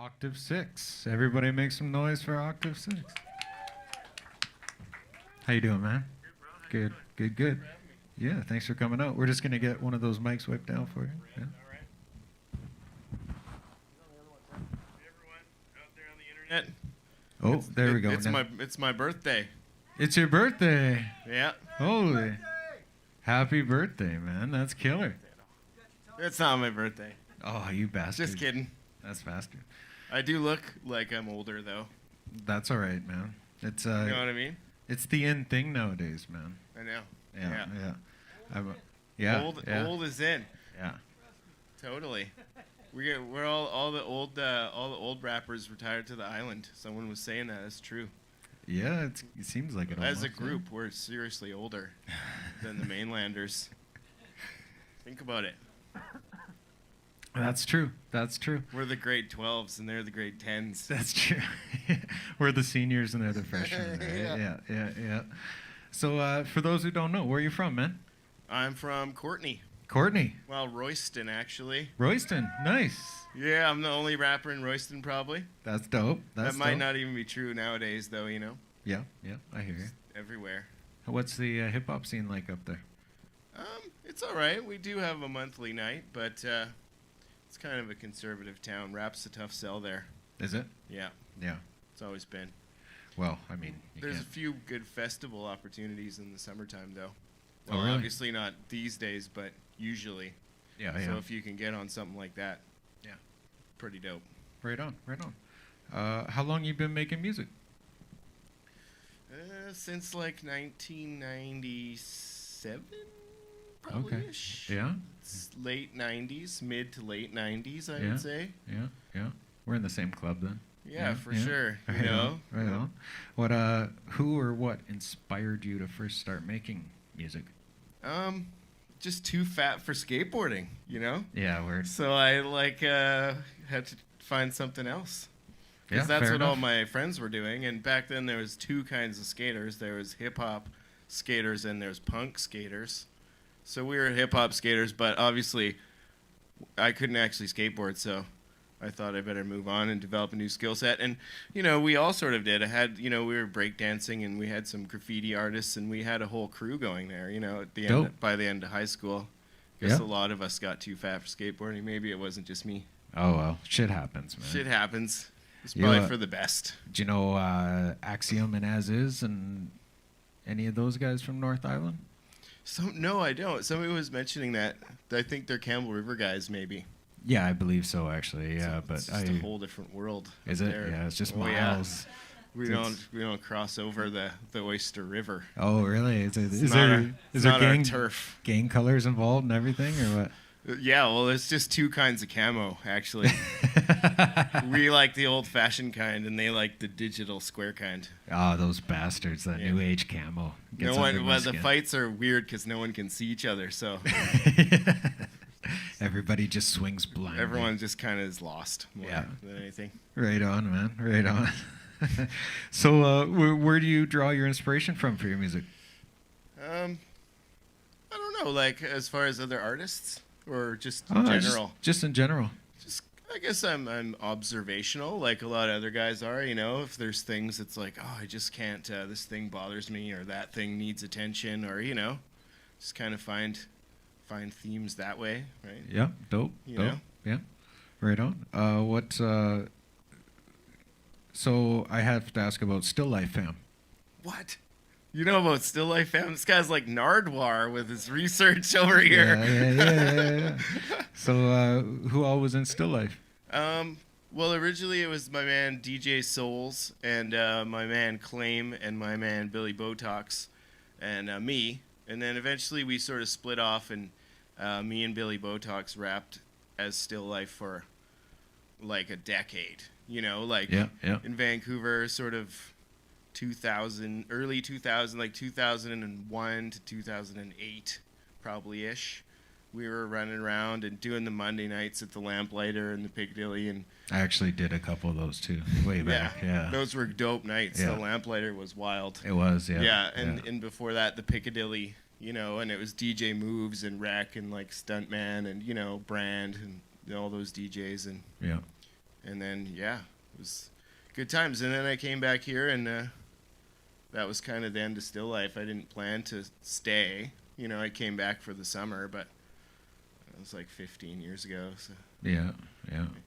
Octave 6. Everybody make some noise for Octave 6. How you doing, man? Good, good, good. Yeah, thanks for coming out. We're just going to get one of those mics wiped down for you. Yeah. Oh, there we go. It's my birthday. It's your birthday. Yeah. Holy. Happy birthday, man. That's killer. It's not my birthday. Oh, you bastard. Just kidding. That's bastard. I do look like I'm older though. That's all right, man. It's You know what I mean? It's the in thing nowadays, man. I know. Yeah. Old is in. Yeah. Totally. We're all the old rappers retired to the island. Someone was saying that. It's true. Yeah, it seems like it. As a group, we're seriously older than the mainlanders. Think about it. That's true. That's true. We're the grade 12s and they're the grade 10s. That's true. We're the seniors and they're the freshmen, right? Yeah. So for those who don't know, where are you from, man? I'm from Courtney. Courtney. Well, Royston, actually. Royston. Nice. Yeah, I'm the only rapper in Royston, probably. That's dope. That might not even be true nowadays, though, you know? Yeah, I hear you. It's everywhere. What's the hip-hop scene like up there? It's all right. We do have a monthly night, but it's kind of a conservative town. Rap's a tough sell there. Is it? Yeah. Yeah. It's always been. Well, I mean, there's a few good festival opportunities in the summertime, though. Well, oh, really? Obviously not these days, but usually. Yeah. So if you can get on something like that, yeah, pretty dope. Right on. How long you been making music? Since like 1997, probably. Okay. Yeah. It's late 90s, mid to late 90s, I would say. Yeah. We're in the same club then. Yeah, for sure. Right on. What? Who or what inspired you to first start making music? Just too fat for skateboarding, you know? Yeah, word. So I had to find something else. Because that's what all my friends were doing. And back then there was two kinds of skaters. There was hip-hop skaters and there's punk skaters. So we were hip-hop skaters, but obviously I couldn't actually skateboard, so I thought I better move on and develop a new skill set. And, you know, we all sort of did. We were breakdancing and we had some graffiti artists and we had a whole crew going there, you know, by the end of high school. I guess a lot of us got too fat for skateboarding. Maybe it wasn't just me. Oh, well, shit happens, man. Shit happens. It's probably for the best. Do you know Axiom and As Is and any of those guys from North Island? No, I don't. Somebody was mentioning that. I think they're Campbell River guys, maybe. Yeah, I believe so, actually. Yeah, so it's just a whole different world. Is it? There. Yeah, it's just miles. Yeah. We don't cross over the Oyster River. Oh, really? Is our there turf. Gang colors involved and everything, or what? Yeah, well, it's just two kinds of camo, actually. We like the old-fashioned kind, and they like the digital square kind. Oh, those bastards! That new age camo. The fights are weird because no one can see each other, so everybody just swings blind. Everyone just kind of is lost more than anything. Right on, man. Right on. So, where do you draw your inspiration from for your music? I don't know, like as far as other artists. Or just in general? Just in general. I guess I'm observational, like a lot of other guys are, you know. If there's things that's like, oh, I just can't, this thing bothers me, or that thing needs attention, or, you know, just kind of find themes that way, right? Yeah, dope. Know? Yeah, right on. So I have to ask about Still Life Fam. What? You know about Still Life Fam? This guy's like Nardwar with his research over here. Yeah. So, who all was in Still Life? Well, originally it was my man DJ Souls and my man Claim and my man Billy Botox and me. And then eventually we sort of split off and me and Billy Botox rapped as Still Life for like a decade. You know, like in Vancouver, sort of 2000, early 2000, like 2001 to 2008, probably ish. We were running around and doing the Monday nights at the Lamplighter and the Piccadilly, and I actually did a couple of those too, way back. Yeah, those were dope nights. Yeah. The Lamplighter was wild. It was, yeah. Yeah, and before that, the Piccadilly, you know, and it was DJ Moves and Wreck and like Stuntman and, you know, Brand and all those DJs, and And then, yeah, it was good times. And then I came back here, and that was kind of the end of Still Life. I didn't plan to stay. You know, I came back for the summer, but it was like 15 years ago. So. Yeah.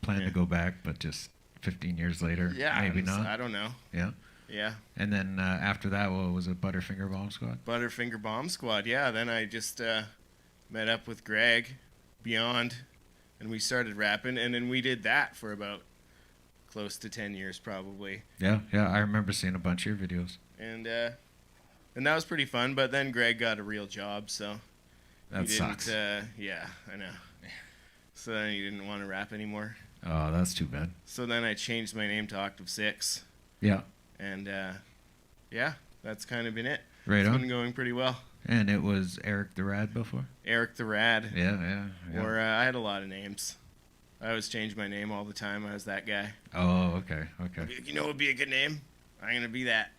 Plan to go back, but just 15 years later, maybe not. I don't know. Yeah. Yeah. And then after that, what was it? Butterfinger Bomb Squad? Butterfinger Bomb Squad, yeah. Then I just met up with Greg, Beyond, and we started rapping. And then we did that for about close to 10 years, probably. Yeah. I remember seeing a bunch of your videos. And that was pretty fun. But then Greg got a real job, so that sucks. Yeah, I know. So then he didn't want to rap anymore. Oh, that's too bad. So then I changed my name to Oktiv 6. Yeah. And yeah, that's kind of been it. Right on. It's been going pretty well. And it was Eric the Rad before? Eric the Rad. Yeah. Or I had a lot of names. I always change my name all the time. I was that guy. Oh, okay. You know what would be a good name? I'm going to be that.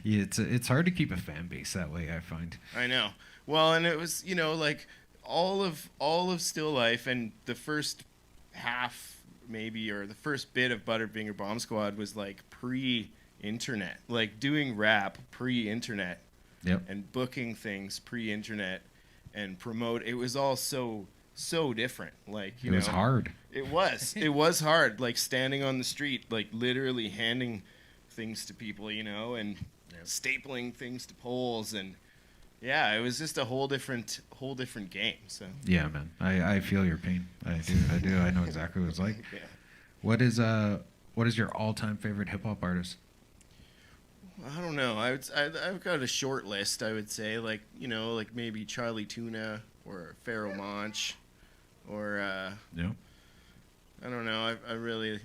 Yeah, it's hard to keep a fan base that way, I find. I know. Well, and it was, you know, like all of Still Life, and the first half maybe, or the first bit of Butterfinger Bomb Squad was like pre-internet, like doing rap pre-internet. Yep. And booking things pre-internet and promote. It was all so different. Like, you know, it was hard. It was hard. Like standing on the street, like literally handing things to people, you know, and stapling things to poles, and yeah, it was just a whole different game. So yeah, man, I feel your pain. I do. I know exactly what it's like. Yeah. What is your all-time favorite hip hop artist? I don't know. I've got a short list. I would say, like, you know, like maybe Charlie Tuna or Pharaoh Monch, or Yeah. I don't know. I've really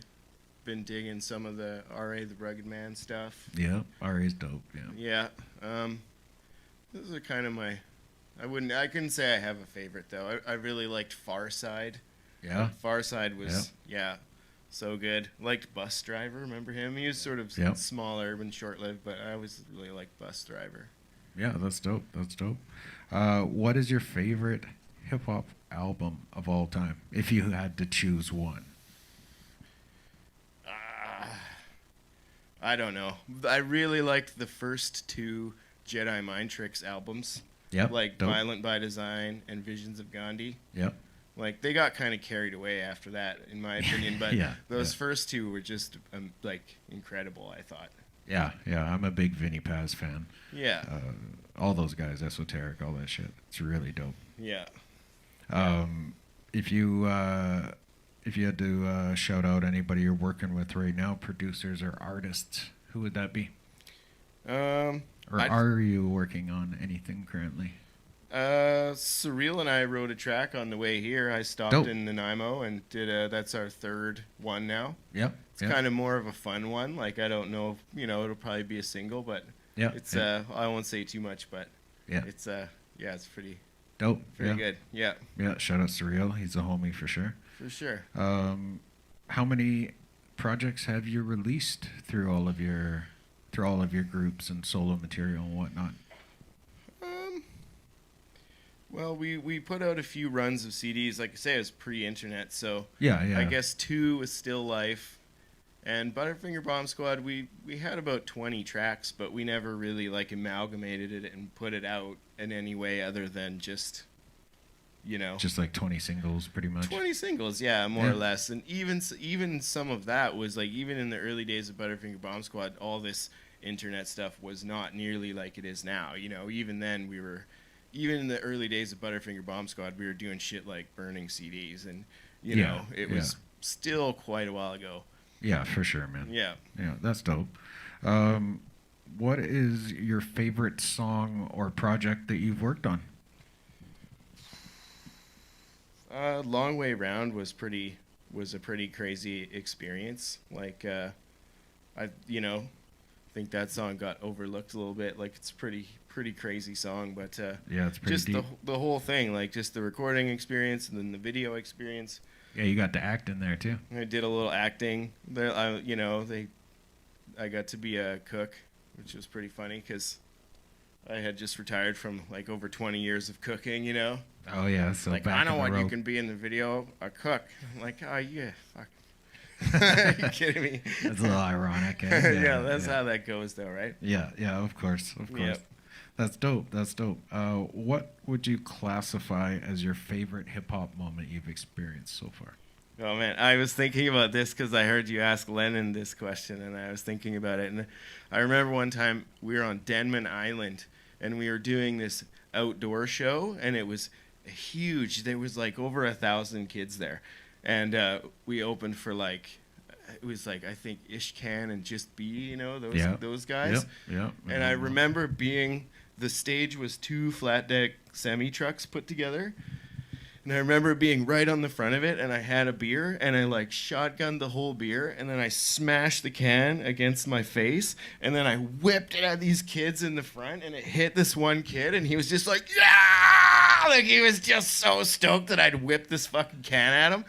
been digging some of the R.A. the Rugged Man stuff. Yeah, R.A.'s dope. Yeah. Yeah. Those are kind of my. I couldn't say I have a favorite though. I really liked Far Side. Yeah. Far Side was so good. Liked Bus Driver. Remember him? He was sort of smaller and short-lived, but I always really liked Bus Driver. Yeah, that's dope. What is your favorite hip hop album of all time, if you had to choose one? I don't know. I really liked the first two Jedi Mind Tricks albums. Yep. Like dope. Violent by Design and Visions of Gandhi. Yep. Like, they got kind of carried away after that, in my opinion. But those first two were just, like, incredible, I thought. Yeah. I'm a big Vinnie Paz fan. Yeah. All those guys, Esoteric, all that shit. It's really dope. Yeah. If you had to shout out anybody you're working with right now, producers or artists, who would that be? Are you working on anything currently? Surreal and I wrote a track on the way here. I stopped in Nanaimo and did that's our third one now. Yep. It's kind of more of a fun one. Like, I don't know if, it'll probably be a single, but it's I won't say too much, but it's it's pretty dope. Very good. Yeah. Yeah, shout out Surreal. He's a homie for sure. For sure. How many projects have you released through all of your groups and solo material and whatnot? Well, we put out a few runs of CDs. Like I say, it was pre-internet, so yeah. I guess 2 was Still Life, and Butterfinger Bomb Squad. We had about 20 tracks, but we never really like amalgamated it and put it out in any way other than just, just like 20 singles, pretty much. 20 singles, yeah, more or less. And even some of that was like, even in the early days of Butterfinger Bomb Squad, all this internet stuff was not nearly like it is now. Even then even in the early days of Butterfinger Bomb Squad, we were doing shit like burning CDs, and it was still quite a while ago. Yeah, for sure, man. Yeah, that's dope. What is your favorite song or project that you've worked on? Long Way Round was a pretty crazy experience. Like, I think that song got overlooked a little bit. Like, it's a pretty crazy song, but it's pretty just deep. the whole thing, like just the recording experience and then the video experience. Yeah, you got to act in there too. I did a little acting there. I got to be a cook, which was pretty funny because I had just retired from like over 20 years of cooking. Oh yeah, so like, back I know in the what rope. you can be in the video, a cook. I'm like, oh yeah, fuck. Are you kidding me? That's a little ironic. Eh? Yeah, that's how that goes, though, right? Yeah, of course. Yep. That's dope. What would you classify as your favorite hip hop moment you've experienced so far? Oh man, I was thinking about this because I heard you ask Lennon this question, and I was thinking about it. And I remember one time we were on Denman Island, and we were doing this outdoor show, and it was huge. There was like over 1,000 kids there, and we opened for like, it was like, I think Ishkan and Just B, you know, those guys. Yeah. And I remember the stage was 2 flat deck semi trucks put together. And I remember being right on the front of it, and I had a beer, and I like shotgunned the whole beer, and then I smashed the can against my face, and then I whipped it at these kids in the front, and it hit this one kid, and he was just like, yeah! Like he was just so stoked that I'd whipped this fucking can at him.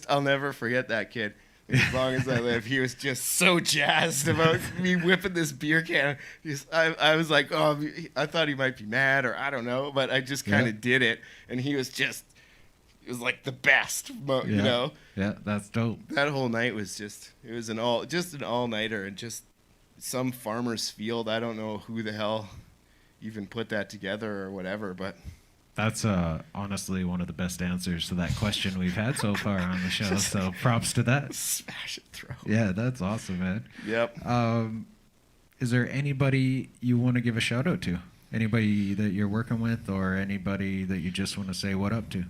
I'll never forget that kid. As long as I live, he was just so jazzed about me whipping this beer can. I was like, oh, I thought he might be mad, or I don't know, but I just kind of did it, and he was just, it was like the best, you know? Yeah, that's dope. That whole night was it was an all-nighter, and just some farmer's field. I don't know who the hell even put that together or whatever, but... That's honestly one of the best answers to that question we've had so far on the show. So props to that. Smash it through. Yeah, that's awesome, man. Yep. Is there anybody you want to give a shout out to? Anybody that you're working with, or anybody that you just want to say what up to?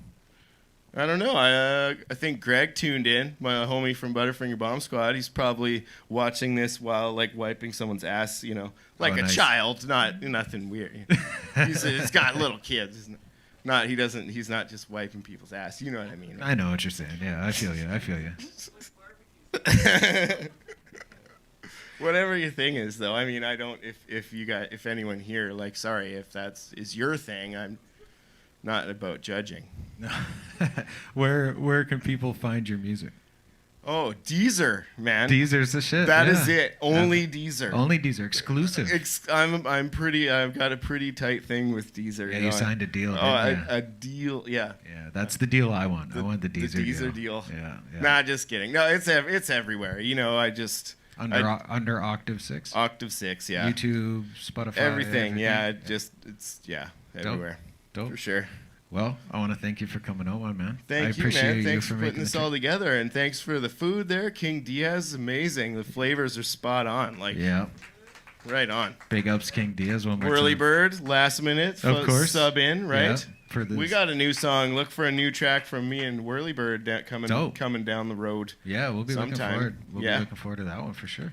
I don't know. I think Greg tuned in, my homie from Butterfinger Bomb Squad. He's probably watching this while like wiping someone's ass, you know, like a child, nothing weird. He's got little kids. He's not just wiping people's ass. You know what I mean? Right? I know what you're saying. Yeah, I feel you. Whatever your thing is, though. I mean, I don't. If anyone here, like, sorry, if is your thing, I'm not about judging. No. Where can people find your music? Oh, Deezer, man. Deezer's the shit. That is it. Only Deezer. Only Deezer. Exclusive. I've got a pretty tight thing with Deezer. Yeah, you signed a deal. A deal, yeah. Yeah, that's the deal I want. I want the Deezer deal. The Deezer deal. Yeah. Nah, just kidding. No, it's everywhere. You know, under Oktiv 6. Oktiv 6, yeah. YouTube, Spotify. Everything. Yeah, it's everywhere. Dope. For sure. Well, I want to thank you for coming on, my man. Thank you, man. Thanks for putting this all together, and thanks for the food there. King Diaz, amazing. The flavors are spot on. Like, yeah, right on. Big ups, King Diaz. One more Whirly time. Bird, last minute, of course, sub in, right? Yeah, we got a new song. Look for a new track from me and Whirly Bird coming down the road. Yeah, we'll be looking forward. We'll be looking forward to that one for sure.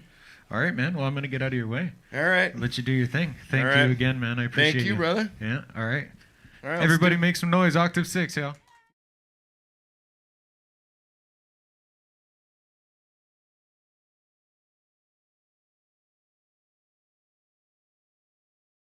All right, man. Well, I'm gonna get out of your way. All right. Let you do your thing. Thank you again, man. I appreciate it. Thank you, brother. Yeah. All right. All right, everybody make some noise. Oktiv 6, y'all.